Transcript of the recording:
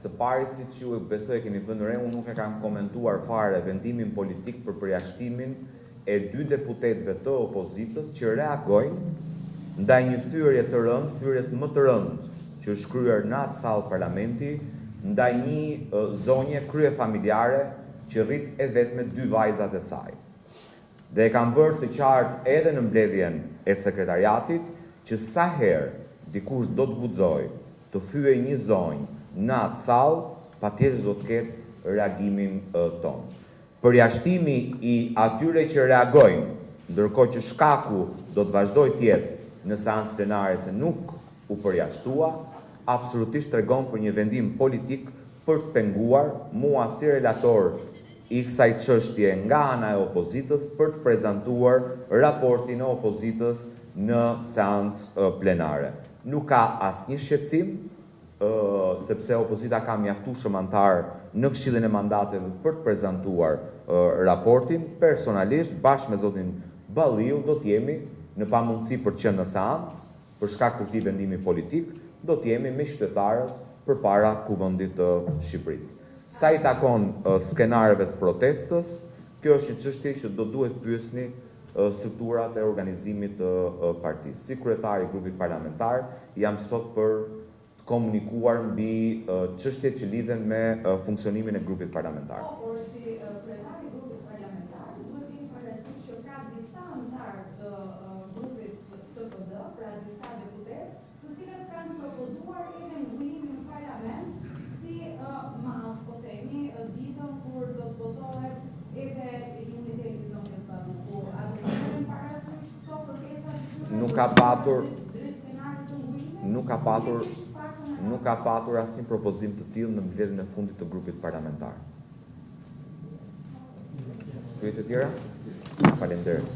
së pari si që ju besoj keni vënë re, unë nuk e kam komentuar fare vendimin politik për përjashtimin e 2 deputetëve të opozitës që reagojnë ndaj një thyrje të rëndë, thyrjes më të rëndë që është kryer në atë sallë parlamenti, ndaj një zonje krye familjare që rrit e vetë me 2 vajzat e saj. Dhe e kam bërë të qartë edhe në mbledhjen e sekretariatit që sa herë dikush do të guxojë të fyej një zonjë në atë sallë, patjetër do të ketë reagimin tonë. Përjashtimi i atyre që reagojnë, ndërkohë që shkaku do të vazhdojë të jetë në seancë plenare se nuk u përjashtua, absolutisht tregon për një vendim politik për të penguar mua si relator i kësaj çështje nga ana e opozitës për të prezantuar raportin e opozitës në seancë plenare. Nuk ka asnjë shqetësim, sepse opozita ka mjaftueshëm antar në Këshillin e Mandateve për të prezantuar raportin. Personalisht, bashkë me zotin Balliu, do të jemi në pamundësi për të qenë në seancë, për shkak të këtij vendimi politik, do të jemi me qytetarët përpara Kuvendit të Shqipërisë. Sa i takon skenareve të protestës, kjo është një çështje që do duhet pyesni strukturat e organizimit të partisë. Si kryetari i grupit parlamentar, jam sot për të komunikuar mbi çështjet që lidhen me funksionimin e grupit parlamentar. Por si kryetari i grupit parlamentar, duhet të jeni parasysh që ka disa anëtar të grupit TPD, pra disa deputet, të cilët kanë propozuar edhe ngulimin në parlament si mas, po themi, ditën kur do të votohet edhe imuniteti i zonës Babuku. A do të keni parasysh këto kërkesa? Nuk ka patur asnjë propozim të tillë në mbledhjen e fundit të grupit parlamentar. Pyetje të tjera? Faleminderit.